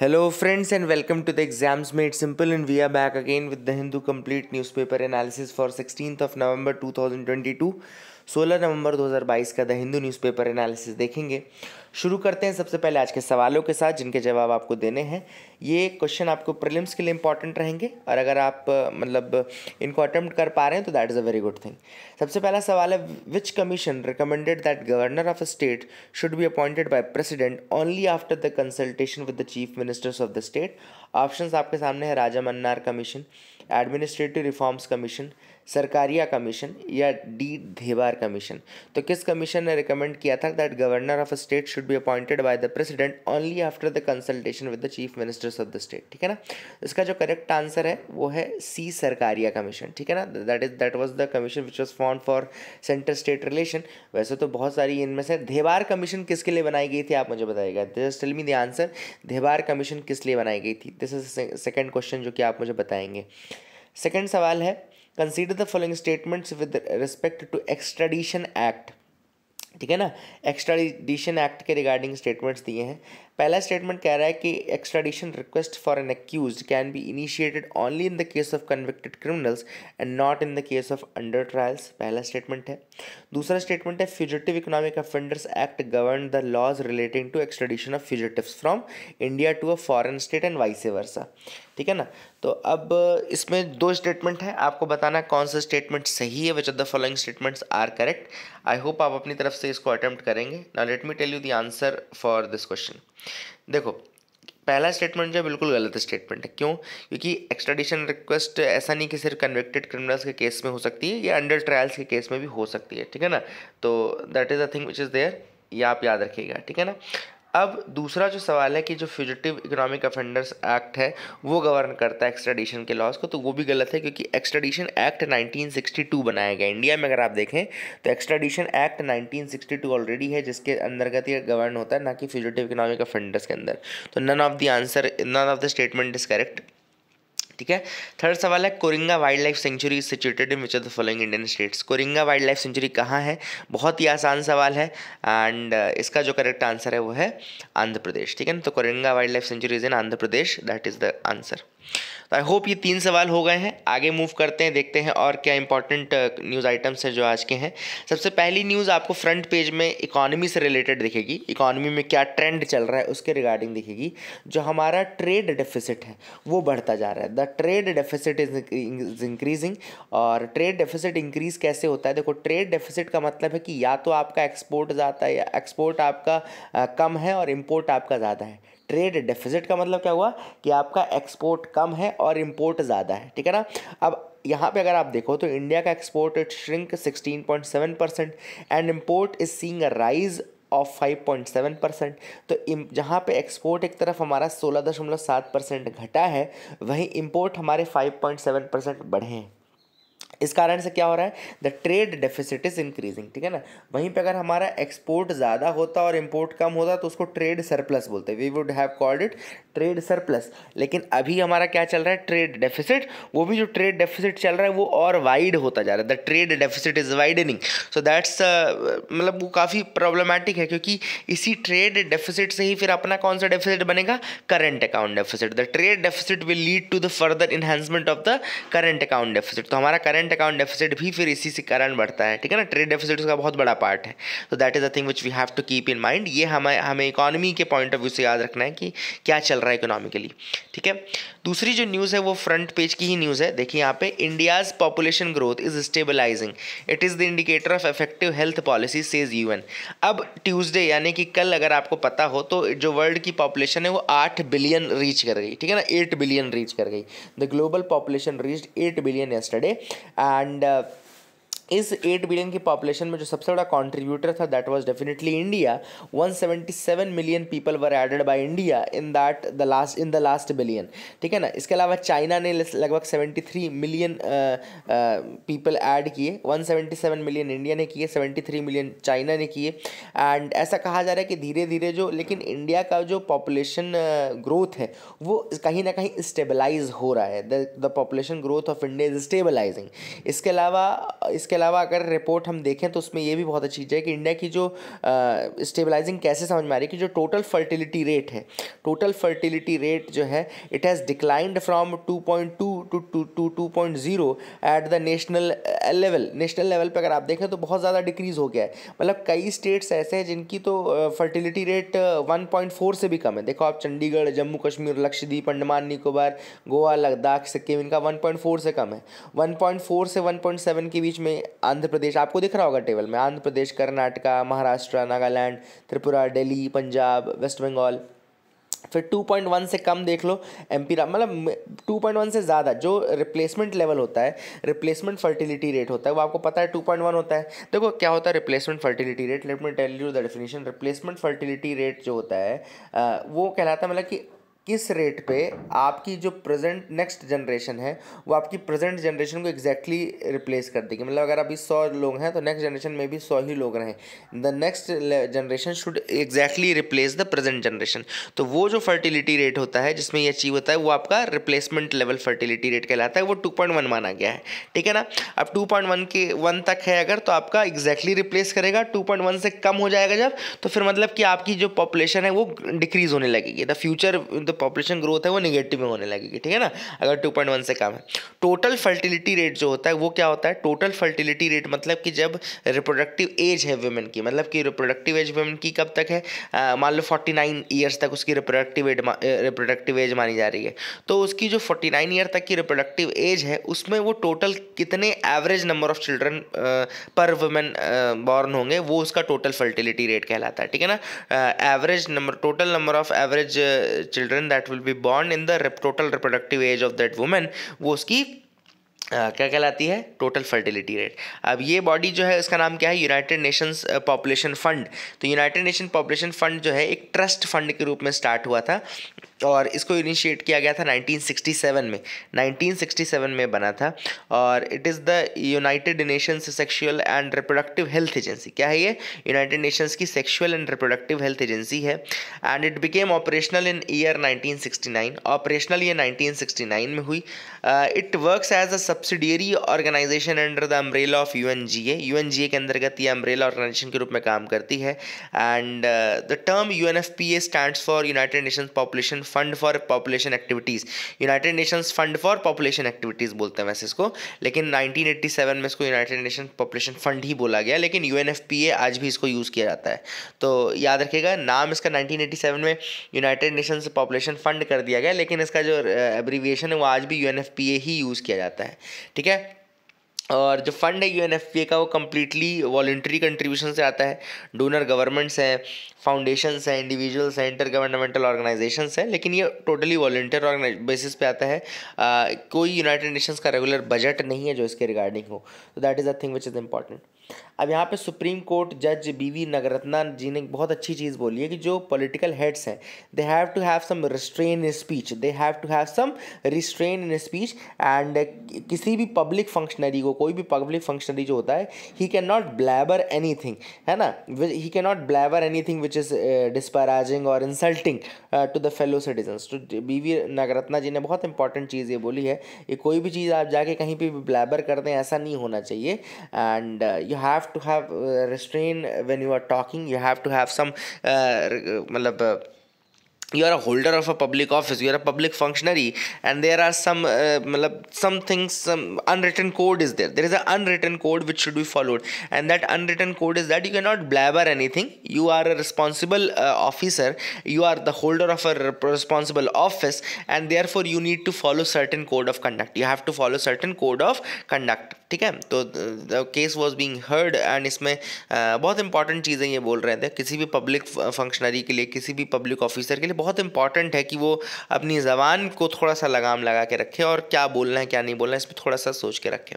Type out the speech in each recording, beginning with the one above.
Hello, friends, and welcome to the Exams Made Simple. And we are back again with the Hindu Complete Newspaper Analysis for 16th of November 2022. 16 नवंबर 2022 का the Hindu newspaper analysis देखेंगे। शुरू करते हैं सबसे पहले आज के सवालों के साथ जिनके जवाब आपको देने हैं। ये क्वेश्चन आपको प्रीलिम्स के लिए इंपॉर्टेंट रहेंगे और अगर आप इनको अटेम्प्ट कर पा रहे हैं तो that is a very good thing. सबसे पहला सवाल है, which commission recommended that governor of a state should be appointed by president only after the consultation with the chief ministers of the state. Options आपके सामने है, Raja Mannar commission, administrative reforms commission, Sarkaria commission या D Dhebar commission. तो किस commission ने recommend किया था that governor of a state should be appointed by the president only after the consultation with the chief ministers of the state. ठीक है ना, इसका जो करेक्ट आंसर है वो है सी, सरकारिया कमीशन। ठीक है ना, that was the commission which was formed for centre state relation. वैसे तो बहुत सारी इनमें से धेबार कमीशन किसके लिए बनाई गई थी आप मुझे बताइएगा। Just tell me the answer, Dhebar commission किस लिए बनाई गई थी। दिस इज सेकंड क्वेश्चन जो कि आप मुझे बताएंगे। सेकंड सवाल है, consider the following statements with respect to extradition act. ठीक है ना, एक्सट्राडिशन एक्ट के रिगार्डिंग स्टेटमेंट्स दिए हैं। पहला स्टेटमेंट कह रहा है कि extradition request for an accused can be initiated only in the case of convicted criminals and not in the case of under trials. पहला स्टेटमेंट है। दूसरा स्टेटमेंट है, fugitive economic offenders act govern the laws relating to extradition of fugitives from India to a foreign state and vice versa. ठीक है ना, तो अब इसमें दो स्टेटमेंट है, आपको बताना कौन सा स्टेटमेंट सही है। Which of the following statements are correct. I hope आप अपनी तरफ से इसको अटेम्प्ट करेंगे। Now let me tell you the answer for this question. देखो, पहला स्टेटमेंट जो है बिल्कुल गलत स्टेटमेंट है। क्यों? क्योंकि एक्सट्राडिशन रिक्वेस्ट ऐसा नहीं कि सिर्फ कन्विक्टेड क्रिमिनल्स के केस में हो सकती है, या अंडर ट्रायल्स के केस में भी हो सकती है। ठीक है ना, तो that is a thing which is there, ये आप याद रखिएगा। ठीक है ना, अब दूसरा जो सवाल है कि जो फ्यूजिटिव इकोनॉमिक ऑफेंडर्स एक्ट है वो गवर्न करता है एक्सट्राडिशन के लॉज को, तो वो भी गलत है क्योंकि एक्सट्राडिशन एक्ट 1962 बनाया गया इंडिया में। अगर आप देखें तो एक्सट्राडिशन एक्ट 1962 ऑलरेडी है जिसके अंतर्गत ये गवर्न होता है, ना कि फ्यूजिटिव इकोनॉमिक ऑफेंडर्स के अंदर। तो none of the statement is correct. ठीक है, थर्ड सवाल है, Coringa wild life sanctuary is situated in which of the following Indian states. Coringa wild life sanctuary कहाँ है? बहुत ही आसान सवाल है एंड इसका जो करेक्ट आंसर है वो है आंध्र प्रदेश। ठीक है ना, तो Coringa wild life sanctuary is in Andhra Pradesh, that is the answer. तो आई होप ये 3 सवाल हो गए हैं। आगे मूव करते हैं, देखते हैं और क्या इंपॉर्टेंट न्यूज़ आइटम्स हैं जो आज के हैं। सबसे पहली न्यूज़ आपको फ्रंट पेज में इकोनॉमी से रिलेटेड दिखेगी। इकोनॉमी में क्या ट्रेंड चल रहा है उसके रिगार्डिंग दिखेगी। जो हमारा ट्रेड डेफिसिट है वो बढ़ता जा रहा है। The trade deficit is increasing. और ट्रेड डेफिसिट इंक्रीज कैसे होता है? देखो, ट्रेड डेफिसिट का मतलब है कि या तो आपका एक्सपोर्ट ज़्यादा है या एक्सपोर्ट आपका कम है और इम्पोर्ट आपका ज़्यादा है। ट्रेड डेफिसिट का मतलब क्या हुआ कि आपका एक्सपोर्ट कम है और इंपोर्ट ज़्यादा है। ठीक है ना, अब यहाँ पे अगर आप देखो तो इंडिया का export it shrink 16.7% and import is seeing a rise of 5.7%। तो जहाँ पे एक्सपोर्ट एक तरफ हमारा 16.7% घटा है, वहीं इंपोर्ट हमारे 5.7% बढ़े हैं। इस कारण से क्या हो रहा है? The trade deficit is increasing. ठीक है ना, वहीं पे अगर हमारा एक्सपोर्ट ज़्यादा होता और इंपोर्ट कम होता तो उसको ट्रेड सरप्लस बोलते हैं। We would have called it trade surplus. लेकिन अभी हमारा क्या चल रहा है? Trade deficit. वो भी जो ट्रेड डेफिसिट चल रहा है वो और वाइड होता जा रहा है। The trade deficit is widening. So that's मतलब वो काफ़ी प्रॉब्लमैटिक है क्योंकि इसी ट्रेड डेफिसिट से ही फिर अपना कौन सा डेफिसिट बनेगा? Current account deficit. The trade deficit will lead to the further enhancement of the current account deficit. तो हमारा करंट अकाउंट डेफिसिट भी फिर इसी से कारण बढ़ता है। ठीक है ना, ट्रेड डेफिसिट उसका बहुत बड़ा पार्ट है। तो that is the thing which we have to keep in mind. ये हमें इकोनॉमी के पॉइंट ऑफ व्यू से याद रखना है कि क्या चल रहा है इकोनॉमिकली। ठीक है, दूसरी जो न्यूज़ है वो फ्रंट पेज की ही न्यूज़ है। देखिए यहाँ पे, India's population growth is stabilising, it is the indicator of effective health policy says UN. अब ट्यूसडे यानी कि कल अगर आपको पता हो तो जो वर्ल्ड की पॉपुलेशन है वो 8 बिलियन रीच कर गई। ठीक है ना, 8 बिलियन रीच कर गई। The global population reached 8 billion yesterday and इस 8 बिलियन की पॉपुलेशन में जो सबसे बड़ा कंट्रीब्यूटर था that was definitely India. 177 million people were added by India in the last billion. ठीक है ना, इसके अलावा चाइना ने लगभग 73 मिलियन पीपल ऐड किए। 177 मिलियन इंडिया ने किए, 73 मिलियन चाइना ने किए। एंड ऐसा कहा जा रहा है कि धीरे धीरे जो, लेकिन इंडिया का जो पॉपुलेशन ग्रोथ है वो कहीं ना कहीं स्टेबलाइज हो रहा है। The population growth of India is stabilising. इसके अलावा अलावा अगर रिपोर्ट हम देखें तो उसमें ये भी बहुत अच्छी चीज़ है कि इंडिया की जो स्टेबलाइजिंग कैसे समझ में आ रही है कि जो टोटल फर्टिलिटी रेट है, टोटल फर्टिलिटी रेट जो है it has declined from 2.2 to 2.0 at the national level. National level पे अगर आप देखें तो बहुत ज़्यादा डिक्रीज़ हो गया है। मतलब कई स्टेट्स ऐसे हैं जिनकी तो फर्टिलिटी रेट 1.4 से भी कम है। देखो आप चंडीगढ़, जम्मू कश्मीर, लक्षद्वीप, अंडमान निकोबार, गोवा, लद्दाख, सिक्किम, इनका 1.4 से कम है। 1.4 से 1.7 के बीच में आंध्र प्रदेश, आपको दिख रहा होगा टेबल में, आंध्र प्रदेश, कर्नाटका, महाराष्ट्र, नागालैंड, त्रिपुरा, दिल्ली, पंजाब, वेस्ट बंगाल। फिर 2.1 से कम देख लो एमपी, मतलब 2.1 से ज़्यादा जो रिप्लेसमेंट लेवल होता है, रिप्लेसमेंट फर्टिलिटी रेट होता है, वो आपको पता है 2.1 होता है। देखो क्या होता है replacement fertility rate, let me tell you the definition. Replacement fertility rate जो होता है वो कहलाता है मतलब कि किस रेट पे आपकी जो प्रेजेंट नेक्स्ट जनरेशन है वो आपकी प्रेजेंट जनरेशन को एग्जैक्टली रिप्लेस कर देगी। मतलब अगर अभी 100 लोग हैं तो नेक्स्ट जनरेशन में भी 100 ही लोग रहें। The next generation should exactly replace the present generation. तो वो जो फर्टिलिटी रेट होता है जिसमें ये अचीव होता है वो आपका रिप्लेसमेंट लेवल फर्टिलिटी रेट कहलाता है। वो 2.1 माना गया है, ठीक है ना। अब 2.1 के 1 तक है अगर तो आपका एग्जैक्टली रिप्लेस करेगा। 2.1 से कम हो जाएगा जब, तो फिर मतलब कि आपकी जो पॉपुलेशन है वो डिक्रीज होने लगेगी। द फ्यूचर पॉपुलेशन ग्रोथ है वो नेगेटिव में होने लगेगी, ठीक है ना, अगर 2.1 से कम है। टोटल फर्टिलिटी रेट जो होता है वो क्या होता है? टोटल फर्टिलिटी रेट मतलब कि जब रिप्रोडक्टिव एज है वुमेन की, मतलब कि रिप्रोडक्टिव एज वुमेन की कब तक है, मान लो 49 ईयर्स तक उसकी रिप्रोडक्टिव एज मानी जा रही है। तो उसकी जो 49 ईयर तक की रिप्रोडक्टिव एज है उसमें वो टोटल कितने एवरेज नंबर ऑफ चिल्ड्रन पर वुमेन बॉर्न होंगे वो उसका टोटल फर्टिलिटी रेट कहलाता है, ठीक है ना। Average number, total number of average children that will be born in the total reproductive age of that woman, वो उसकी क्या कहलाती है? Total fertility rate. अब ये बॉडी जो है इसका नाम क्या है? United Nations population fund. तो यूनाइटेड नेशन पॉपुलेशन फंड जो है एक ट्रस्ट फंड के रूप में स्टार्ट हुआ था और इसको इनिशिएट किया गया था 1967 में। 1967 में बना था और it is the United Nations sexual and reproductive health agency. क्या है ये? यूनाइटेड नेशंस की sexual and reproductive health agency है and it became operational in year 1969। Operational ये 1969 में हुई। It works as a subsidiary organization under the umbrella of UNGA. UNGA के अंतर्गत ये अम्ब्रेला ऑर्गेनाइजेशन के रूप में काम करती है and the term UNFPA stands for United Nations population fund for population activities. United Nations fund for population activities बोलते हैं वैसे इसको, लेकिन 1987 में इसको यूनाइटेड नेशन पॉपुलेशन फंड ही बोला गया, लेकिन यूएनएफपीए आज भी इसको यूज़ किया जाता है। तो याद रखिएगा नाम इसका 1987 में यूनाइटेड नेशंस पॉपुलेशन फंड कर दिया गया, लेकिन इसका जो एब्रीविएशन है वो आज भी यूएनएफपीए ही यूज़ किया जाता है, ठीक है। और जो फंड है यूएनएफपीए का वो कम्प्लीटली वॉलंटरी कंट्रीब्यूशन से आता है। डोनर गवर्नमेंट्स हैं, फाउंडेशंस हैं, इंडिविजुअल्स हैं, इंटर गवर्नमेंटल ऑर्गेनाइजेशंस हैं, लेकिन ये टोटली वॉलंटियर बेसिस पे आता है। कोई यूनाइटेड नेशंस का रेगुलर बजट नहीं है जो इसके रिगार्डिंग हो। तो that is a thing which is important. अब यहाँ पे सुप्रीम कोर्ट जज बीवी नगरत्ना जी ने बहुत अच्छी चीज़ बोली है कि जो पॉलिटिकल हेड्स हैं they have to have some restraint in speech, they have to have some restraint in speech and किसी भी पब्लिक फंक्शनरी को, कोई भी पब्लिक फंक्शनरी जो होता है he can not blabber anything, है ना, he can not blabber anything which is disparaging और insulting to the fellow citizens. तो बीवी नगरत्ना जी ने बहुत इंपॉर्टेंट चीज़ ये बोली है कि कोई भी चीज़ आप जाके कहीं पे भी ब्लैबर कर दें ऐसा नहीं होना चाहिए and you have to have restrain when you are talking, you have to have some मतलब you are a holder of a public office, you are a public functionary and there are some मतलब some things, some unwritten code is there. There is an unwritten code which should be followed and that unwritten code is that you cannot blabber anything. You are a responsible officer, you are the holder of a responsible office and therefore you need to follow certain code of conduct. You have to follow certain code of conduct, ठीक है। तो the case was being heard and इसमें बहुत important चीज़ें ये बोल रहे थे। किसी भी पब्लिक फंक्शनरी के लिए, किसी भी पब्लिक ऑफिसर के लिए बहुत इंपॉर्टेंट है कि वो अपनी ज़बान को थोड़ा सा लगाम लगा के रखे और क्या बोलना है क्या नहीं बोलना है इस पर थोड़ा सा सोच के रखें।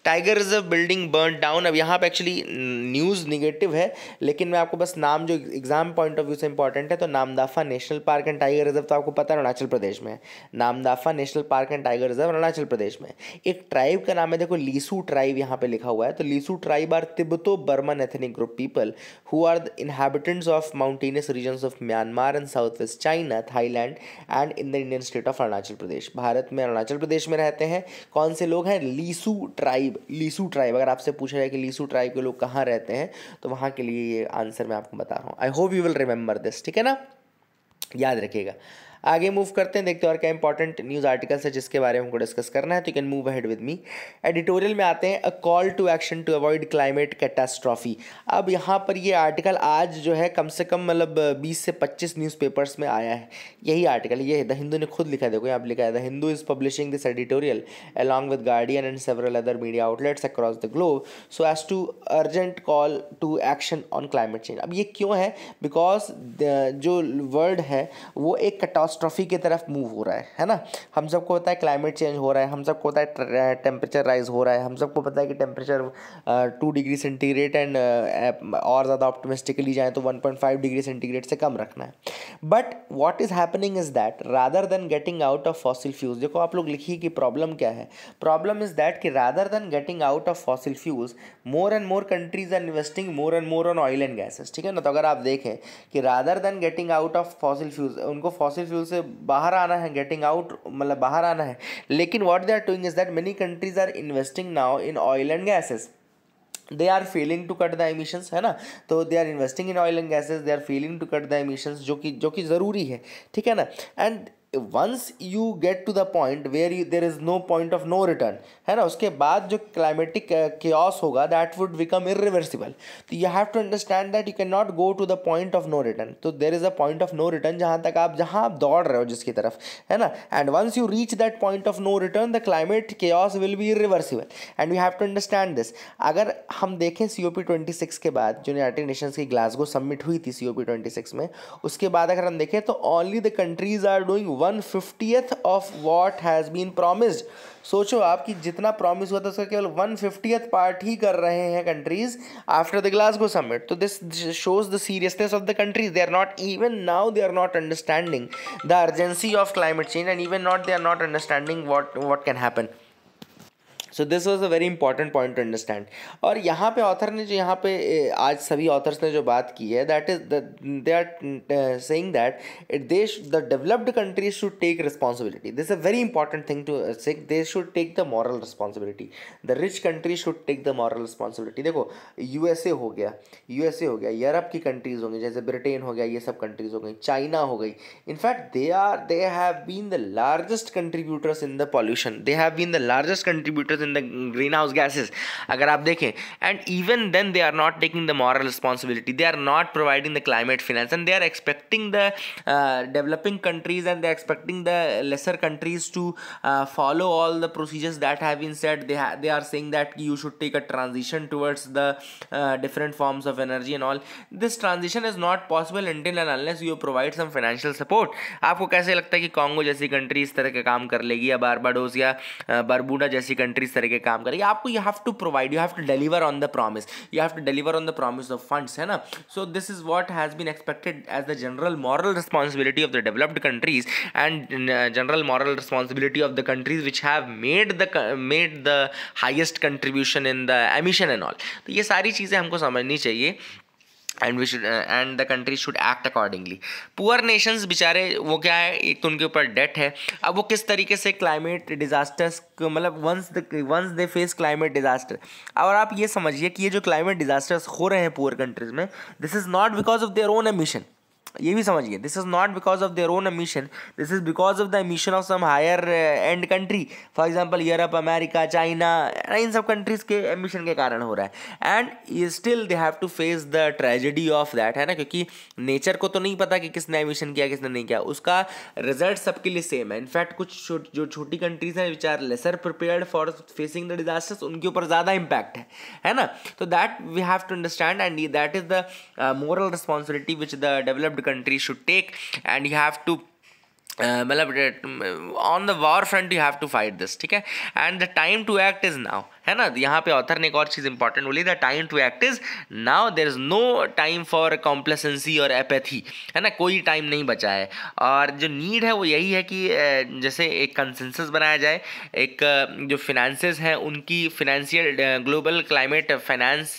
Tiger reserve building burn down. अब यहाँ पे एक्चुअली न्यूज़ निगेटिव है, लेकिन मैं आपको बस नाम जो एग्जाम पॉइंट ऑफ व्यू से इंपॉर्टेंट है, तो Namdapha national park and tiger reserve तो आपको पता है अरुणाचल प्रदेश में है। Namdapha national park and tiger reserve Arunachal Pradesh में। एक ट्राइब का नाम है देखो लीसू लीसू ट्राइब यहाँ पे लिखा हुआ है, तो Lisu tribe are Tibeto Burman ethnic group people who are the inhabitants of mountainous regions of Myanmar and southwest China, Thailand and in the Indian state of Arunachal Pradesh. Bharat में अरुणाचल प्रदेश में रहते हैं। कौन से लोग हैं? लीसू ट्राइब। लीसू ट्राइब, अगर आपसे पूछा जाए कि लीसू ट्राइब के लोग कहाँ रहते हैं तो वहाँ के लिए ये आंसर मैं आपको बता रहा हूँ। आई hope you will remember this, ठीक है ना, याद रखिएगा। आगे मूव करते हैं, देखते हैं और क्या इंपॉर्टेंट न्यूज़ आर्टिकल्स है जिसके बारे में हमको डिस्कस करना है, तो you can move ahead with me. Editorial में आते हैं, a call to action to avoid climate catastrophe. अब यहाँ पर ये आर्टिकल आज जो है कम से कम मतलब 20 से 25 न्यूज़पेपर्स में आया है यही आर्टिकल। ये द हिंदू ने खुद लिखा है, देखो यहाँ लिखा है, the Hindu is publishing this editorial along with Guardian and several other media outlets across the globe so as to urgent call to action on climate change. अब ये क्यों है? बिकॉज जो वर्ल्ड है वो एक कैटास्ट्रॉफी की तरफ मूव हो रहा है ना। हम सबको पता है क्लाइमेट चेंज हो रहा है, हम सबको पता है टेम्परेचर राइज हो रहा है, हम सबको पता है कि टेम्परेचर 2 डिग्री सेंटीग्रेड एंड और ज़्यादा ऑप्टिमिस्टिकली जाए तो 1.5 डिग्री सेंटीग्रेड से कम रखना है। But what is happening is that rather than getting out of fossil fuels, देखो आप लोग लिखिए कि प्रॉब्लम क्या है। प्रॉब्लम इज़ दैट कि rather than getting out of fossil fuels more and more countries are investing more and more on oil and gases, ठीक है ना। तो अगर आप देखें कि rather than getting out of fossil fuels, उनको फॉसिल फ्यूल से बाहर आना है, गेटिंग आउट मतलब बाहर आना है, लेकिन what they are doing is that many countries are investing now in oil and gases, they are failing to cut the emissions, है ना। तो they are investing in oil and gases, they are failing to cut the emissions, जो कि ज़रूरी है, ठीक है ना। And once you get to the point where there is no point of no return, है ना, उसके बाद जो क्लाइमेटिक chaos होगा that would become irreversible। तो you have to understand that you cannot go to the point of no return। तो there is a point of no return जहाँ आप दौड़ रहे हो जिसकी तरफ, है ना। and once you reach that point of no return the climate chaos will be irreversible and we have to understand this। अगर हम देखें COP26 के बाद जो यूनाइटेड नेशंस की ग्लासगो समिट हुई थी COP26 में, उसके बाद अगर हम देखें तो only the countries are doing 1/50th of what has been promised। सोचो आप कि जितना प्रॉमिस हुआ था उसका केवल 1/50th पार्ट ही कर रहे हैं countries after the Glasgow summit. तो this shows the seriousness of the countries. They are not even now they are not understanding the urgency of climate change and even not they are not understanding what can happen। So this was a very important point to understand. और यहाँ पे author ने जो यहाँ पे आज सभी authors ने जो बात की है that is they are saying that the developed countries should take responsibility. This a very important thing to say, they should take the moral responsibility. The rich country should take the moral responsibility. देखो USA हो गया, Europe की countries होंगी जैसे Britain हो गया, ये सब कंट्रीज हो गई, चाइना हो गई। In fact they have been the largest contributors in the pollution, they have been the largest contributors in the greenhouse gases अगर आप देखें। and even then they are not taking the moral responsibility, they are not providing the climate finance and they are expecting the developing countries and they are expecting the lesser countries to follow all the procedures that have been said। they are saying that you should take a transition towards the different forms of energy and all। this transition is not possible until and unless you provide some financial support। आपको कैसे लगता है कि Congo जैसी country इस तरह के काम कर लेगी, या बारबाडोस या बरबूडा जैसी कंट्री इस तरह के काम करेगी? आपको you have to provide, you have to deliver on the promise, you have to deliver on the promise of funds, है ना। So this is what has been expected as the general moral responsibility of the developed countries and general moral responsibility of the countries which have made the highest contribution in the emission and all. तो ये सारी चीज़ें हमको समझनी चाहिए and we should and the country should act accordingly. Poor Nations बेचारे वो क्या है, एक तो उनके ऊपर डेट है। अब वो किस तरीके से क्लाइमेट डिजास्टर्स मतलब once they face climate disaster, और आप ये समझिए कि ये जो क्लाइमेट डिजास्टर्स हो रहे हैं पुअर कंट्रीज में, this is not because of their own emission. ये भी समझिए, this is not because of their own emission, this is because of the emission of some higher end country, for example Europe, America, China, इन सब countries के emission के कारण हो रहा है। And still they have to face the tragedy of that, है ना, क्योंकि नेचर को तो नहीं पता कि किसने एमिशन किया किसने नहीं किया, उसका रिजल्ट सबके लिए सेम है। इनफैक्ट कुछ जो छोटी कंट्रीज हैं which are lesser prepared for facing the disasters, उनके ऊपर ज़्यादा इम्पैक्ट है ना। तो that we have to understand and that is the moral responsibility which the developed country should take and you have to मतलब on the war front you have to fight this, ठीक है। And the time to act is now, है ना। यहाँ पे author ने एक और चीज़ इंपॉर्टेंट बोली, the time to act is now, there is no time for complacency और एपैथी, है ना, कोई टाइम नहीं बचा है। और जो नीड है वो यही है कि जैसे एक कंसेंसस बनाया जाए, एक जो फिनेंसेस हैं उनकी फिनेंशियल ग्लोबल क्लाइमेट फाइनेंस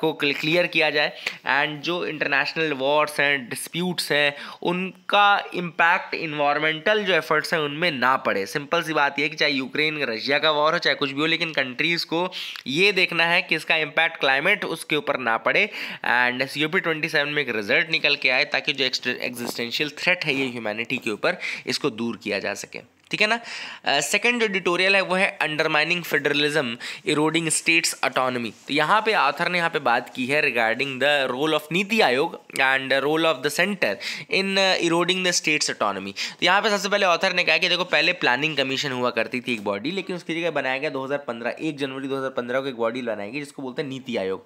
को क्लियर किया जाए, एंड जो इंटरनेशनल वॉर्स हैं, डिस्प्यूट्स हैं, उनका इम्पैक्ट इन्वायरमेंटल जो एफर्ट्स हैं उनमें ना पड़े। सिंपल सी बात यह है कि चाहे यूक्रेन रशिया का वॉर हो, चाहे कुछ भी हो, लेकिन कंट्रीज़ को ये देखना है कि इसका इम्पैक्ट क्लाइमेट उसके ऊपर ना पड़े, एंड COP27 में एक रिजल्ट निकल के आए ताकि जो एग्जिस्टेंशियल थ्रेट है ये ह्यूमैनिटी के ऊपर, इसको दूर किया जा सके। ठीक है ना। सेकंड जो एडिटोरियल है वो है undermining federalism eroding states autonomy. तो यहाँ पे ऑथर ने यहाँ पे बात की है regarding the role of NITI Aayog and role of the centre in eroding the states autonomy. तो यहाँ पे सबसे पहले ऑथर ने कहा कि देखो पहले प्लानिंग कमीशन हुआ करती थी एक बॉडी, लेकिन उसकी जगह बनाया गया 2015 1 जनवरी 2015 को एक बॉडी बनाई गई जिसको बोलते हैं नीति आयोग,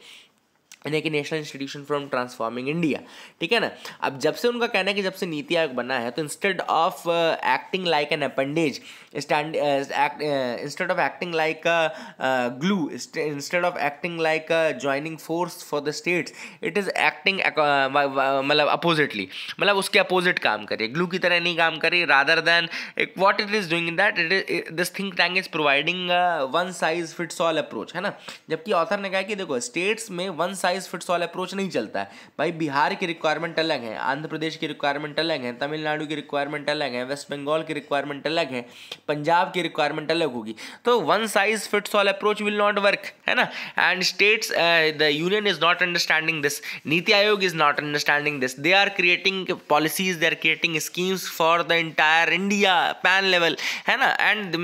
यानी कि national institution from transforming India. ठीक है ना। अब जब से उनका कहना है कि जब से नीति आयोग बना है तो instead of acting like an appendage, instead of acting like a glue, instead of acting like a joining force for the states, it is acting मतलब अपोजिटली, मतलब उसके अपोजिट काम करे, ग्लू की तरह नहीं काम करे, rather than what it is doing in that it is this think tank is providing one size fits all approach, है ना। जबकि ऑथर ने कहा कि देखो स्टेट्स में one size fits all approach नहीं चलता है भाई। बिहार की रिक्वायरमेंट अलग है, आंध्र प्रदेश की रिक्वायरमेंट अलग है, तमिलनाडु की रिक्वायरमेंट अलग है, वेस्ट बंगाल की रिक्वायरमेंट अलग है, पंजाब की रिक्वायरमेंट अलग होगी। तो one size fits all approach will not work, है ना। And states the union is not understanding this, NITI Aayog is not understanding this, they are creating policies, they are creating schemes for the entire India pan level, है ना। And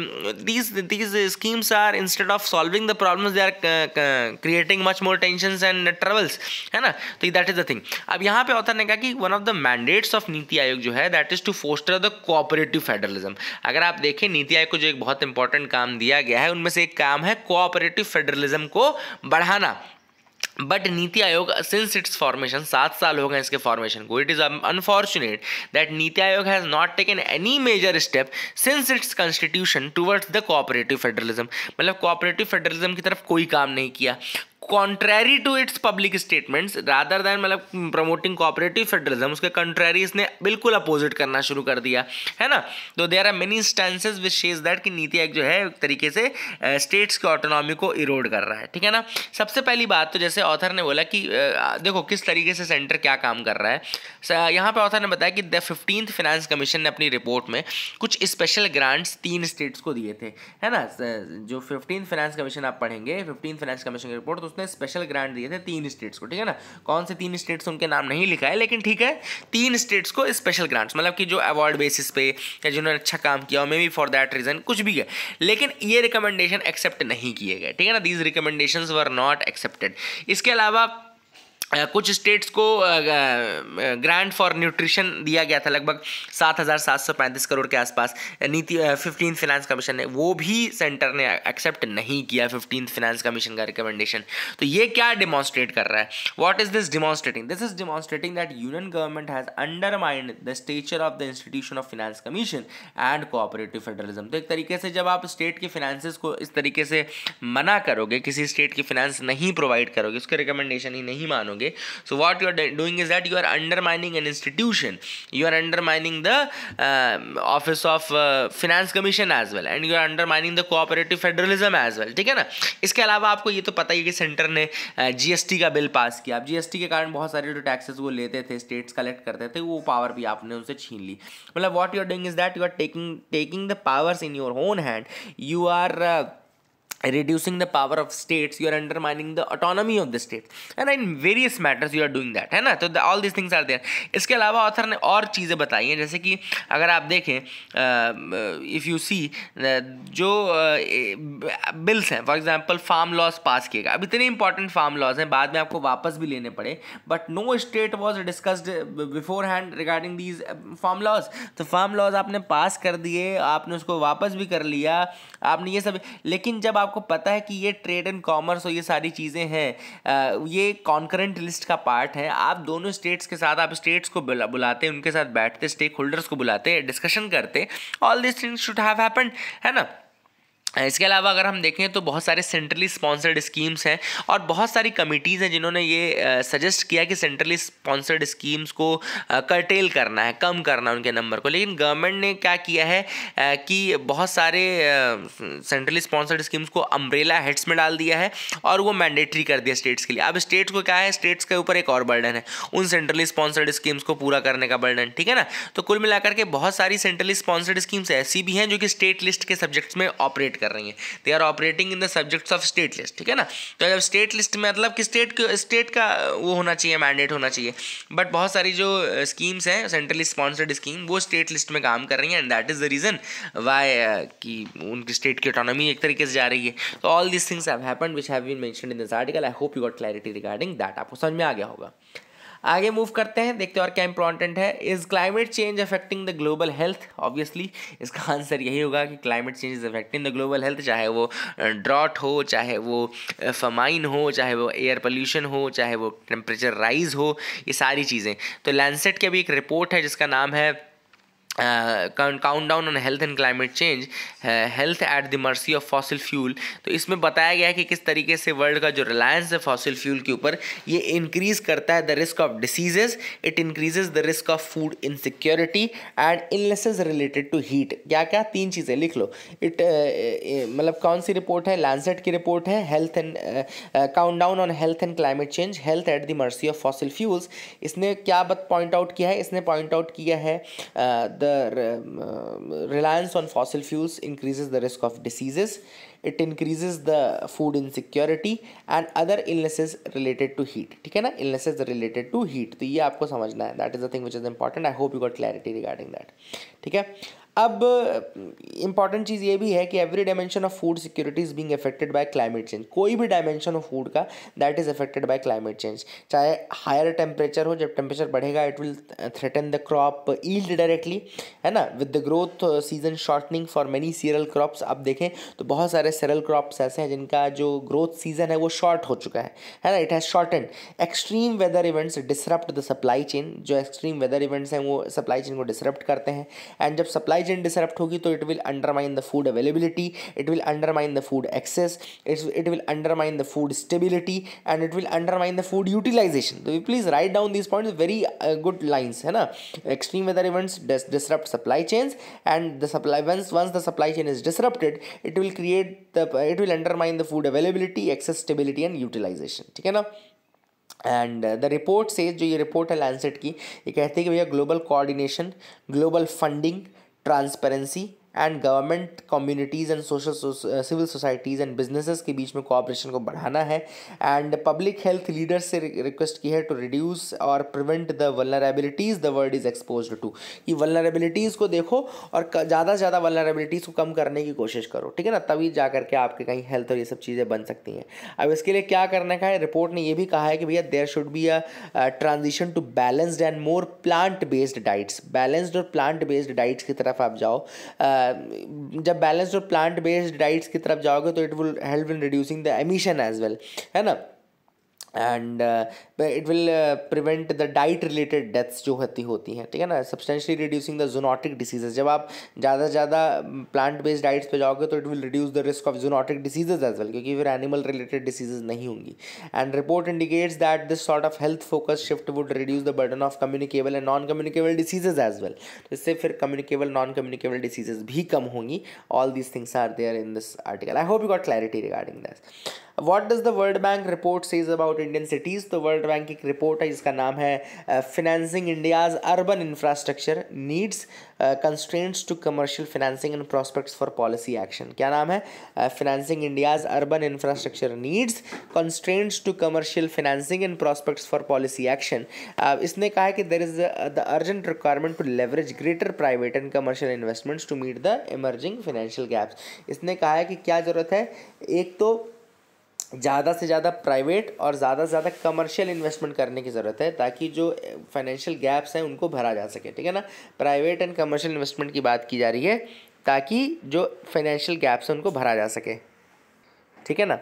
these schemes are instead of solving the problems they are creating much more tensions and troubles, है ना। तो that is the thing. अब यहाँ पे author ने कहा कि one of the mandates of NITI Aayog जो है that is to foster the cooperative federalism. अगर आप देखें नीति आयोग को जो एक बहुत इंपॉर्टेंट काम दिया गया है उनमें से एक काम है कोऑपरेटिव फेडरलिज्म को बढ़ाना। But NITI Aayog since it's formation 7 साल हो गए इसके फॉर्मेशन को, it is unfortunate that NITI Aayog has not taken any major step since its constitution towards the cooperative federalism. मतलब कोऑपरेटिव फेडरलिज्म की तरफ कोई काम नहीं किया, contrary to its public statements rather than, मतलब प्रमोटिंग कोऑपरेटिव फेडरलिज्म, उसके कंट्रैरी इसने बिल्कुल अपोजिट करना शुरू कर दिया, है ना। तो there are many instances which shows that कि नीति आयोग जो है एक तरीके से स्टेट्स की ऑटोनॉमी को इरोड कर रहा है। ठीक है ना। सबसे पहली बात तो जैसे ऑथर ने बोला कि देखो किस तरीके से सेंटर क्या काम कर रहा है। यहाँ पे ऑथर ने बताया कि द 15th फाइनेंस कमीशन ने अपनी रिपोर्ट में कुछ स्पेशल ग्रांट्स 3 स्टेट्स को दिए थे, है ना। जो 15th फाइनेंस कमीशन आप पढ़ेंगे, 15th फाइनेंस कमीशन की रिपोर्ट, तो उसने स्पेशल ग्रांट दिए थे 3 स्टेट्स को। ठीक है ना। कौन से 3 स्टेट्स उनके नाम नहीं लिखा है, लेकिन ठीक है 3 स्टेट्स को स्पेशल ग्रांट्स, मतलब कि जो अवार्ड बेसिस पे या जिन्होंने अच्छा काम किया maybe for that reason कुछ भी है, लेकिन ये रिकमेंडेशन एक्सेप्ट नहीं किए गए। ठीक है ना। These recommendations were not accepted. इसके अलावा कुछ स्टेट्स को ग्रांट फॉर न्यूट्रिशन दिया गया था लगभग 7,735 करोड़ के आसपास। नीति 15th फाइनेंस कमीशन ने वो भी सेंटर ने एक्सेप्ट नहीं किया 15th फाइनेंस कमीशन का रिकमेंडेशन। तो ये क्या डिमॉन्स्ट्रेट कर रहा है? What is this demonstrating? This is demonstrating that union government has undermined the stature of the institution of finance commission and cooperative federalism. तो एक तरीके से जब आप स्टेट के फाइनेंसेस को इस तरीके से मना करोगे, किसी स्टेट की फाइनेंस नहीं प्रोवाइड करोगे, उसके रिकमेंडेशन ही नहीं मानोगे, so what you are doing is that you are undermining an institution, you are undermining the office of finance commission as well, and you are undermining the cooperative federalism as well। ठीक है ना। इसके अलावा आपको ये तो पता ही है कि सेंटर ने GST का बिल पास किया। अब GST के कारण बहुत सारे जो टैक्सेस वो लेते थे, स्टेट्स कलेक्ट करते थे, वो पावर भी आपने उनसे छीन ली। मतलब what you are doing is that you are taking the powers in your own hand, you are reducing the power of states, you are undermining the autonomy of the state, and in various matters you are doing that, है ना। तो all these things are there। इसके अलावा author ने और चीज़ें बताई हैं, जैसे कि अगर आप देखें इफ़ यू सी जो बिल्स हैं, फॉर एग्जांपल फार्म लॉज पास किएगा। अब इतने इंपॉर्टेंट फार्म लॉज हैं, बाद में आपको वापस भी लेने पड़े, but no state was discussed beforehand regarding these farm laws. तो फार्म लॉज आपने पास कर दिए, आपने उसको वापस भी कर लिया, आपने ये सब, लेकिन जब आपको पता है कि ये ट्रेड एंड कॉमर्स और ये सारी चीज़ें हैं, ये कॉन्करेंट लिस्ट का पार्ट है, आप दोनों स्टेट्स के साथ, आप स्टेट्स को बुलाते, उनके साथ बैठते, स्टेक होल्डर्स को बुलाते, डिस्कशन करते, all this things should have happened, है ना। इसके अलावा अगर हम देखें तो बहुत सारे सेंट्रली स्पॉन्सर्ड स्कीम्स हैं और बहुत सारी कमिटीज़ हैं जिन्होंने ये सजेस्ट किया कि सेंट्रली स्पॉन्सर्ड स्कीम्स को कर्टेल करना है, कम करना है उनके नंबर को। लेकिन गवर्नमेंट ने क्या किया है कि बहुत सारे सेंट्रली स्पॉन्सर्ड स्कीम्स को अम्ब्रेला हेड्स में डाल दिया है और वो मैंडेटरी कर दिया स्टेट्स के लिए। अब स्टेट्स को क्या है, स्टेट्स के ऊपर एक और बर्डन है, उन सेंट्रली स्पॉन्सर्ड स्कीम्स को पूरा करने का बर्डन, ठीक है ना। तो कुल मिलाकर के बहुत सारी सेंट्रली स्पॉन्सर्ड स्कीम्स ऐसी भी हैं जो कि स्टेट लिस्ट के सब्जेक्ट्स में ऑपरेट कर रही हैं। They are operating in the subjects of state list, ठीक है ना। तो जब स्टेट लिस्ट में मतलब कि स्टेट का वो होना चाहिए, मैंडेट होना चाहिए। बट बहुत सारी जो स्कीम्स हैं सेंट्रली स्पॉन्सर्ड स्कीम वो स्टेट लिस्ट में काम कर रही हैं and that is the reason why कि उनकी स्टेट की ऑटोनॉमी एक तरीके से जा रही है। तो all this things have happened which have been mentioned in this article. I hope you got clarity regarding that. आपको समझ में आ गया होगा। आगे मूव करते हैं, देखते हैं और क्या इंपॉर्टेंट है। Is climate change affecting the global health? Obviously इसका आंसर यही होगा कि climate change is affecting the global health, चाहे वो ड्रॉट हो, चाहे वो फमाइन हो, चाहे वो एयर पोल्यूशन हो, चाहे वो टेम्परेचर राइज हो, ये सारी चीज़ें। तो लैंसेट की अभी एक रिपोर्ट है जिसका नाम है countdown on health and climate change, health at the mercy of fossil fuel. तो इसमें बताया गया है कि किस तरीके से वर्ल्ड का जो रिलायंस है फॉसिल फ्यूल के ऊपर, ये इंक्रीज़ करता है the risk of diseases, it increases the risk of food insecurity and illnesses related to heat. क्या क्या, 3 चीज़ें लिख लो। इट मतलब कौन सी रिपोर्ट है? लैंसेट की रिपोर्ट है, health and countdown on health and climate change, health at the mercy of fossil fuels. इसने क्या पॉइंट आउट किया है? इसने पॉइंट आउट किया है reliance on fossil fuels increases the risk of diseases, it increases the food insecurity and other illnesses related to heat, ठीक है ना, illnesses related to heat। तो ये आपको समझना है, that is the thing which is important। I hope you got clarity regarding that, ठीक है। अब इम्पॉर्टेंट चीज़ ये भी है कि every dimension of food security is being affected by climate change. कोई भी डायमेंशन ऑफ फूड का that is affected by climate change. चाहे हायर टेम्परेचर हो, जब टेम्परेचर बढ़ेगा it will threaten the crop yield directly, है ना, with the growth season shortening for many cereal crops. अब देखें तो बहुत सारे सीरियल क्रॉप्स ऐसे हैं जिनका जो ग्रोथ सीजन है वो शॉर्ट हो चुका है ना, it has shortened. Extreme weather events disrupt the supply chain. जो एक्सट्रीम वेदर इवेंट्स हैं वो सप्लाई चेन को डिसरप्ट करते हैं एंड जब सप्लाई चेन डिसरप्ट होगी तो it will undermine the food availability, it will undermine the food access, it will undermine the food stability and it will undermine the food utilization. तो please write down these points, very good lines, है ना। Extreme weather events disrupt supply chains and the supply once the supply chain is disrupted it will undermine the food availability, access, stability and utilization, ठीक है ना। And the report से, जो ये report है Lancet की, ये कहती है कि भैया global coordination, global funding, transparency and government, communities and social civil societies and businesses के बीच में कोऑपरेशन को बढ़ाना है। एंड पब्लिक हेल्थ लीडर्स से रिक्वेस्ट की है टू रिड्यूस और prevent the vulnerabilities the world is exposed to. कि वल्नरेबिलिटीज़ को देखो और ज़्यादा से ज़्यादा वल्नरेबिलिटीज़ को कम करने की कोशिश करो, ठीक है ना, तभी जा करके आपके कहीं हेल्थ और ये सब चीज़ें बन सकती हैं। अब इसके लिए क्या करने का है, रिपोर्ट ने ये भी कहा है कि भैया there should be a transition to balanced and more plant based diets. Balanced और प्लांट बेस्ड डाइट्स की तरफ आप जाओ। जब बैलेंस्ड और प्लांट बेस्ड डाइट्स की तरफ जाओगे तो it will help in reducing the emission as well, है ना। And it will prevent the diet related deaths जो होती हैं, ठीक है ना, substantially reducing the zoonotic diseases. जब आप ज़्यादा से ज़्यादा प्लांट बेस्ड डाइट्स पे जाओगे तो it will reduce the risk of zoonotic diseases as well, क्योंकि फिर एनिमल रिलेटेड डिसीजेज नहीं होंगी। And report indicates that this sort of health focus shift would reduce the burden of communicable and non communicable diseases as well. तो इससे फिर communicable non communicable diseases भी कम होंगी। All these things are there in this article. I hope you got clarity regarding this. What does the World Bank report says about Indian cities? तो World Bank की एक report है जिसका नाम है financing India's urban infrastructure needs, constraints to commercial financing and prospects for policy action. क्या नाम है? Financing India's urban infrastructure needs, constraints to commercial financing and prospects for policy action. इसने कहा है कि there is the urgent requirement to leverage greater private and commercial investments to meet the emerging financial gaps. इसने कहा है कि क्या ज़रूरत है, एक तो ज़्यादा से ज़्यादा प्राइवेट और ज़्यादा से ज़्यादा कमर्शियल इन्वेस्टमेंट करने की ज़रूरत है ताकि जो फाइनेंशियल गैप्स हैं उनको भरा जा सके, ठीक है ना। प्राइवेट एंड कमर्शियल इन्वेस्टमेंट की बात की जा रही है ताकि जो फाइनेंशियल गैप्स हैं उनको भरा जा सके, ठीक है ना।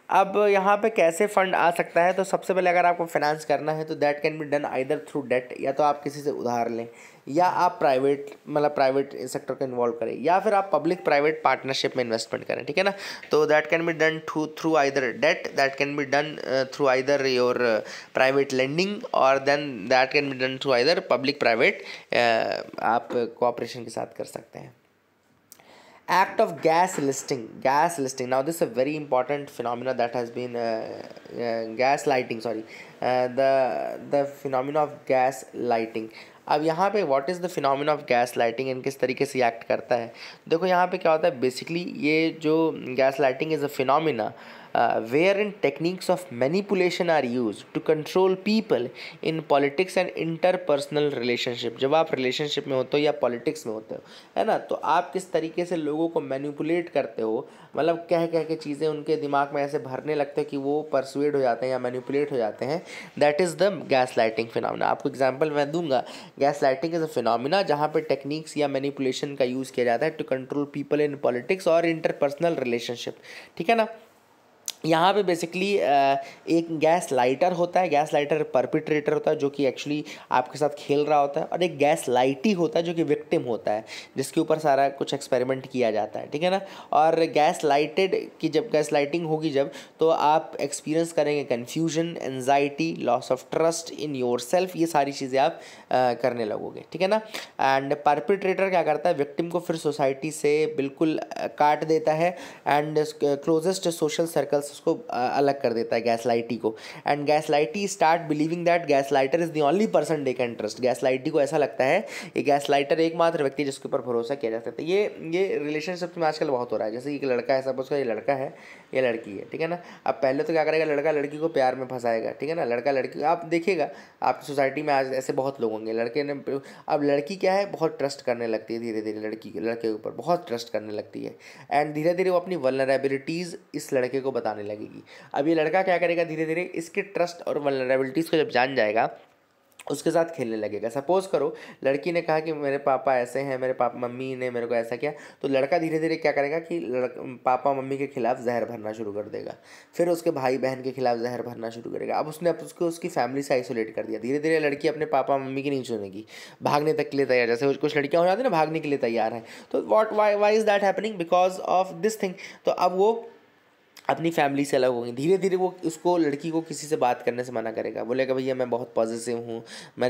अब यहाँ पे कैसे फंड आ सकता है, तो सबसे पहले अगर आपको फाइनेंस करना है तो that can be done either through debt, या तो आप किसी से उधार लें, या आप प्राइवेट सेक्टर को इन्वॉल्व करें, या फिर आप पब्लिक प्राइवेट पार्टनरशिप में इन्वेस्टमेंट करें, ठीक है ना। तो that can be done through either debt, that can be done through either your private lending, और then that can be done through either public private, आप कोऑपरेशन के साथ कर सकते हैं। Act of gas listing, now this is a very important phenomena that has been gas lighting, sorry, the phenomena of gas lighting. अब यहाँ पे what is the phenomena of gas lighting and किस तरीके से एक्ट करता है। देखो यहाँ पे क्या होता है, बेसिकली ये जो gas lighting is a phenomena wherein techniques of manipulation are used to control people in politics and interpersonal relationship। जब आप रिलेशनशिप में होते हो या पॉलिटिक्स में होते हो, है ना, तो आप किस तरीके से लोगों को मैनिपुलेट करते हो, मतलब कह के चीज़ें उनके दिमाग में ऐसे भरने लगते हो कि वो परसुएड हो जाते हैं या मैनिपुलेट हो जाते हैं। That is the gas lighting phenomena. आपको एग्जांपल मैं दूंगा, gas lighting is a phenomena जहाँ पे टेक्निक्स या मैनिपुलेशन का यूज़ किया जाता है to control people in politics और इंटरपर्सनल रिलेशनशिप, ठीक है ना। यहाँ पे बेसिकली एक गैस लाइटर होता है, गैस लाइटर परपिट्रेटर होता है जो कि एक्चुअली आपके साथ खेल रहा होता है, और एक गैस लाइटी होता है जो कि विक्टिम होता है जिसके ऊपर सारा कुछ एक्सपेरिमेंट किया जाता है, ठीक है ना। और गैस लाइटेड की जब गैस लाइटिंग होगी जब, तो आप एक्सपीरियंस करेंगे confusion, anxiety, loss of trust in your self, ये सारी चीज़ें आप करने लगोगे, ठीक है ना। एंड परपिट्रेटर क्या करता है, विक्टिम को फिर सोसाइटी से बिल्कुल काट देता है एंड क्लोजेस्ट सोशल सर्कल्स उसको अलग कर देता है गैस लाइटी को। And gaslightee start believing that gaslighter is the only person they can trust. Gaslightee को ऐसा लगता है कि गैस लाइटर एकमात्र व्यक्ति जिसके ऊपर भरोसा किया जा सकता है। ये रिलेशनशिप में आजकल बहुत हो रहा है। जैसे एक लड़का है, सपोज का ये लड़का है, ये लड़की है, ठीक है ना। अब पहले तो क्या करेगा, लड़का लड़की को प्यार में फंसाएगा, ठीक है ना। लड़का लड़की, आप देखिएगा आपकी सोसाइटी में आज ऐसे बहुत लोग होंगे, लड़के ने, अब लड़की क्या है, बहुत ट्रस्ट करने लगती है, धीरे धीरे लड़के के ऊपर बहुत ट्रस्ट करने लगती है, एंड धीरे धीरे वो अपनी वल्नरेबिलिटीज़ इस लड़के को बताने लगेगी। अब ये लड़का क्या करेगा, धीरे धीरे इसके ट्रस्ट और वल्नरेबिलिटीज़ को जब जान जाएगा उसके साथ खेलने लगेगा। सपोज करो लड़की ने कहा कि मेरे पापा ऐसे हैं, मेरे पापा मम्मी ने मेरे को ऐसा किया, तो लड़का धीरे धीरे क्या करेगा कि पापा मम्मी के खिलाफ जहर भरना शुरू कर देगा, फिर उसके भाई बहन के खिलाफ जहर भरना शुरू करेगा। अब उसको उसकी फैमिली से आइसोलेट कर दिया। धीरे धीरे लड़की अपने पापा मम्मी की नहीं सुनेगी, भागने तक के लिए तैयार, जैसे कुछ लड़कियाँ हो जाती है ना, भागने के लिए तैयार हैं। तो why is that happening, because of this thing. तो अब वो अपनी फैमिली से अलग होंगी। धीरे धीरे वो उसको, लड़की को किसी से बात करने से मना करेगा, बोलेगा भैया मैं बहुत पॉजिटिव हूँ,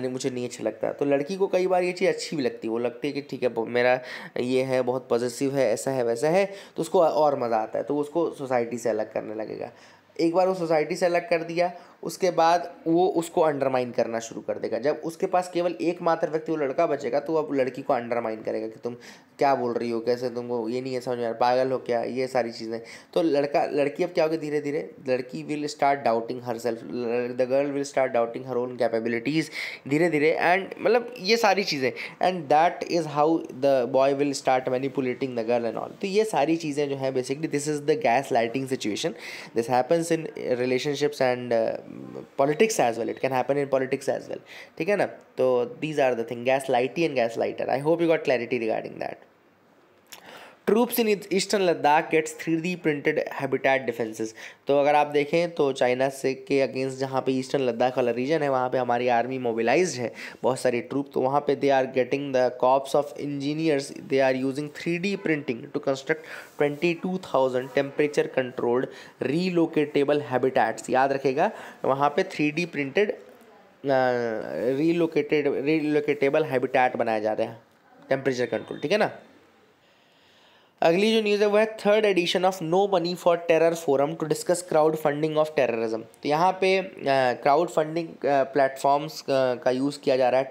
मुझे नहीं अच्छा लगता। तो लड़की को कई बार ये चीज़ अच्छी भी लगती है, वो लगती है कि ठीक है मेरा ये है, बहुत पॉजिटिव है, ऐसा है वैसा है, तो उसको और मज़ा आता है, तो उसको सोसाइटी से अलग करने लगेगा। एक बार वो सोसाइटी से अलग कर दिया, उसके बाद वो उसको अंडरमाइन करना शुरू कर देगा। जब उसके पास केवल एकमात्र व्यक्ति वो लड़का बचेगा, तो अब लड़की को अंडरमाइन करेगा कि तुम क्या बोल रही हो, कैसे, तुमको ये नहीं है समझ में आ रहा, पागल हो क्या, ये सारी चीज़ें। तो लड़की अब क्या होगी, धीरे धीरे लड़की will start doubting her self, the girl will start doubting her own capabilities धीरे धीरे, एंड मतलब ये सारी चीज़ें, and that is how the boy will start manipulating the girl and all. तो ये सारी चीज़ें जो है basically this is the gas lighting situation. This happens in relationships and politics as well. It can happen in politics as well, ठीक है ना। तो these are the thing, gas lighty and gas lighter. I hope you got clarity regarding that. Troops in eastern Ladakh gets 3D printed habitat defences. तो अगर आप देखें तो China से के अगेंस्ट जहाँ पे ईस्टर्न लद्दाख वाला रीजन है, वहाँ पे हमारी आर्मी मोबिलाइज्ड है, बहुत सारी ट्रूप। तो वहाँ पे they are getting the corps of engineers, they are using 3D printing to construct 22,000 temperature controlled relocatable habitats. याद रखेगा वहाँ पे 3D प्रिंटेड रीलोकेटेबल हैबिटेट बनाया जा रहा है, टेम्परेचर कंट्रोल, ठीक है ना। अगली जो न्यूज़ है वो है third edition of no money for terror forum to discuss crowdfunding of terrorism. तो यहाँ पे क्राउड फंडिंग प्लेटफॉर्म्स का यूज़ किया जा रहा है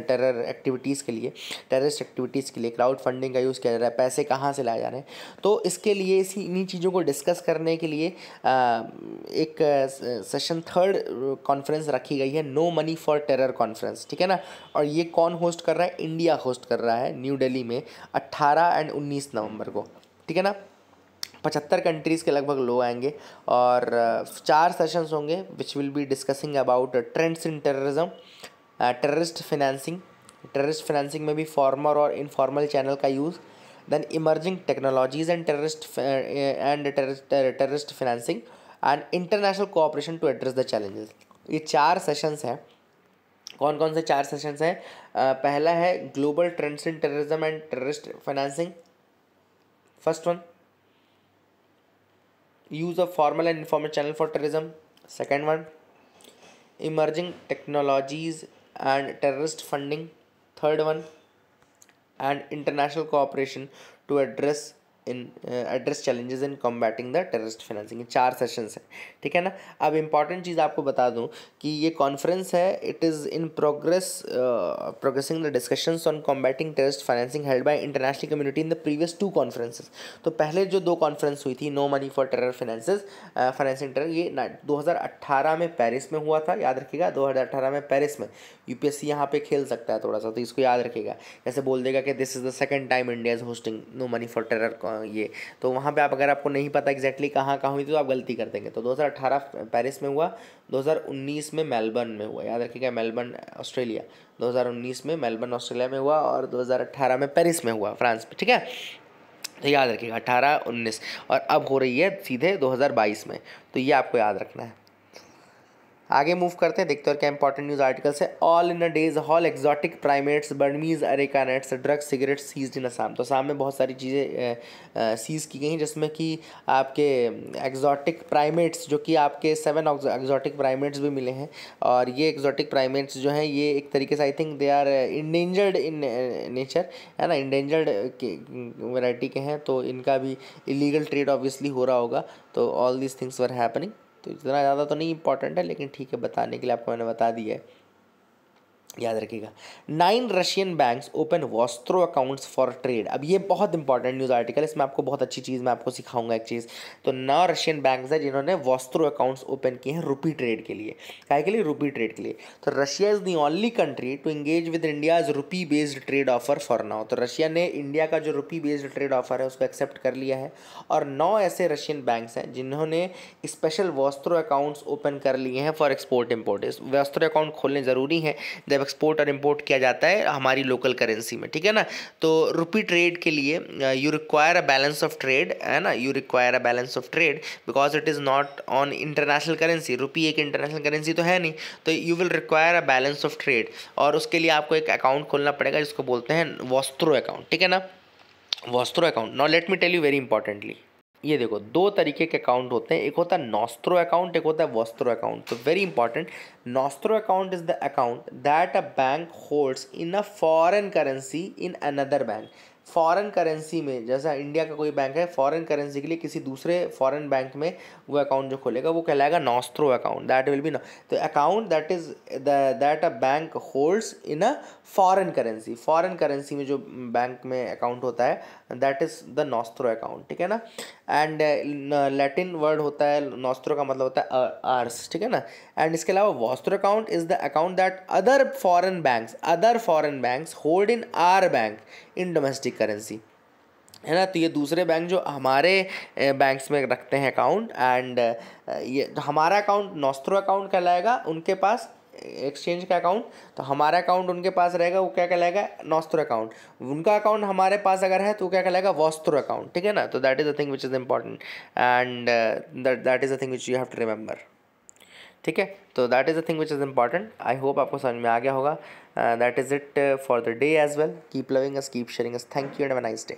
टेरर एक्टिविटीज़ के लिए, टेररिस्ट एक्टिविटीज़ के लिए क्राउड फंडिंग का यूज़ किया जा रहा है। पैसे कहाँ से लाए जा रहे हैं, तो इसके लिए इन्हीं चीज़ों को डिस्कस करने के लिए एक सेशन थर्ड कॉन्फ्रेंस रखी गई है, no money for terror conference, ठीक है ना। और ये कौन होस्ट कर रहा है, इंडिया होस्ट कर रहा है न्यू दिल्ली में 18 एंड 19 नवंबर को, ठीक है ना। 75 कंट्रीज़ के लगभग लोग आएंगे और 4 सेशंस होंगे which will be discussing about trends in terrorism, terrorist financing में भी फॉर्मल और इनफॉर्मल चैनल का use, then emerging technologies and terrorist financing and international cooperation to address the challenges. ये 4 सेशंस हैं। कौन कौन से 4 सेशंस हैं? पहला है global trends in terrorism and terrorist financing, first one. Use of formal and informal channel for terrorism, second one. Emerging technologies and terrorist funding, third one. And international cooperation to address challenges in combating the terrorist financing. 4 sessions हैं, ठीक है ना। अब important चीज़ आपको बता दूं कि ये कॉन्फ्रेंस है, it is in progressing the discussions on combating terrorist financing held by international community in the previous 2 conferences. तो पहले जो 2 कॉन्फ्रेंस हुई थी, no money for terror financing terror, ये 2018 में पेरिस में हुआ था, याद रखिएगा 2018 में पेरिस में। यूपीएससी यहाँ पे खेल सकता है थोड़ा सा, तो इसको याद रखिएगा। जैसे बोल देगा कि this is the second time India is hosting no money for terror, ये तो वहाँ पे आप, अगर आपको नहीं पता एग्जैक्टली कहाँ हुई तो आप गलती कर देंगे। तो 2018 पेरिस में हुआ, 2019 में मेलबर्न में हुआ, याद रखिएगा, मेलबर्न ऑस्ट्रेलिया। 2019 में मेलबर्न ऑस्ट्रेलिया में हुआ और 2018 में पेरिस में हुआ, फ्रांस में, ठीक है। तो याद रखिएगा 18, 19 और अब हो रही है सीधे 2022 में, तो ये आपको याद रखना है। आगे मूव करते हैं, देखते हैं क्या इंपॉर्टेंट न्यूज़ आर्टिकल्स है। All in a day's haul exotic primates Burmese areca nuts drugs cigarettes seized in Assam. तो असम में बहुत सारी चीज़ें सीज़ की गई, जिसमें कि आपके एक्जॉटिक प्राइमेट्स, जो कि आपके 7 एक्जॉटिक प्राइमेट्स भी मिले हैं। और ये एक्जॉटिक प्राइमेट्स जो हैं ये एक तरीके से I think they are endangered in nature, है ना, इंडेंजर्ड वैरायटी के हैं, तो इनका भी इलीगल ट्रेड ऑब्वियसली हो रहा होगा। तो all these things were happening. तो इतना ज़्यादा तो नहीं इंपॉर्टेंट है, लेकिन ठीक है, बताने के लिए आपको मैंने बता दिया है, याद रखिएगा। 9 Russian banks open vostro accounts for trade. अब ये बहुत इंपॉर्टेंट न्यूज़ आर्टिकल, इसमें आपको बहुत अच्छी चीज़ मैं आपको सिखाऊंगा एक चीज़। तो 9 रशियन बैंक्स हैं जिन्होंने वॉस्त्रो अकाउंट्स ओपन किए हैं रुपी ट्रेड के लिए। काहे के लिए? रुपी ट्रेड के लिए। तो Russia is the only country to engage with India's rupee based trade offer for now. तो रशिया ने इंडिया का जो रुपी बेस्ड ट्रेड ऑफर है उसको एक्सेप्ट कर लिया है। और 9 ऐसे रशियन बैंक्स हैं जिन्होंने स्पेशल वॉस्त्रो अकाउंट्स ओपन कर लिए हैं फॉर एक्सपोर्ट इम्पोर्ट। इस वॉस्त्रो अकाउंट खोलने ज़रूरी है जब एक्सपोर्ट और इंपोर्ट किया जाता है हमारी लोकल करेंसी में, ठीक है ना। तो रुपी ट्रेड के लिए you require a balance of trade, है ना, you require a balance of trade because it is not on international currency. Rupee एक इंटरनेशनल करेंसी तो है नहीं, तो you will require a balance of trade, और उसके लिए आपको एक अकाउंट खोलना पड़ेगा जिसको बोलते हैं वॉस्त्रो अकाउंट, ठीक है ना, vostro account. Now let me tell you very importantly, ये देखो 2 तरीके के अकाउंट होते हैं, एक होता है नॉस्त्रो अकाउंट, एक होता है वॉस्त्रो अकाउंट। तो very important, nostro account is the account that a bank holds in a foreign currency in another bank. Foreign currency में, जैसा इंडिया का कोई बैंक है, फॉरेन करेंसी के लिए किसी दूसरे फॉरेन बैंक में वो अकाउंट जो खोलेगा वो कहलाएगा नॉस्त्रो अकाउंट, दैट विल बी तो account that is that a bank holds in a foreign currency. Foreign currency में जो बैंक में अकाउंट होता है दैट इज द नॉस्त्रो अकाउंट, ठीक है ना। एंड लैटिन वर्ड होता है नॉस्त्रो का मतलब होता है आर्स, ठीक है ना। एंड इसके अलावा vostro account is the account that other foreign banks hold in are bank in domestic currency, है ना। तो ये दूसरे बैंक जो हमारे बैंक्स में रखते हैं अकाउंट, एंड ये हमारा अकाउंट नॉस्त्रो अकाउंट कहलाएगा, उनके पास एक्सचेंज का अकाउंट, तो हमारा अकाउंट उनके पास रहेगा, वो क्या कहलाएगा? नॉस्त्रो अकाउंट। उनका अकाउंट हमारे पास अगर है तो वो क्या कहलाएगा? वॉस्त्रो अकाउंट, ठीक है ना। तो that is the thing which is important, and that is the thing which you have to remember, ठीक है। तो that is the thing which is important. I hope आपको समझ में आ गया होगा। That is it for the day as well. Keep loving us, keep sharing us. Thank you and have a nice day.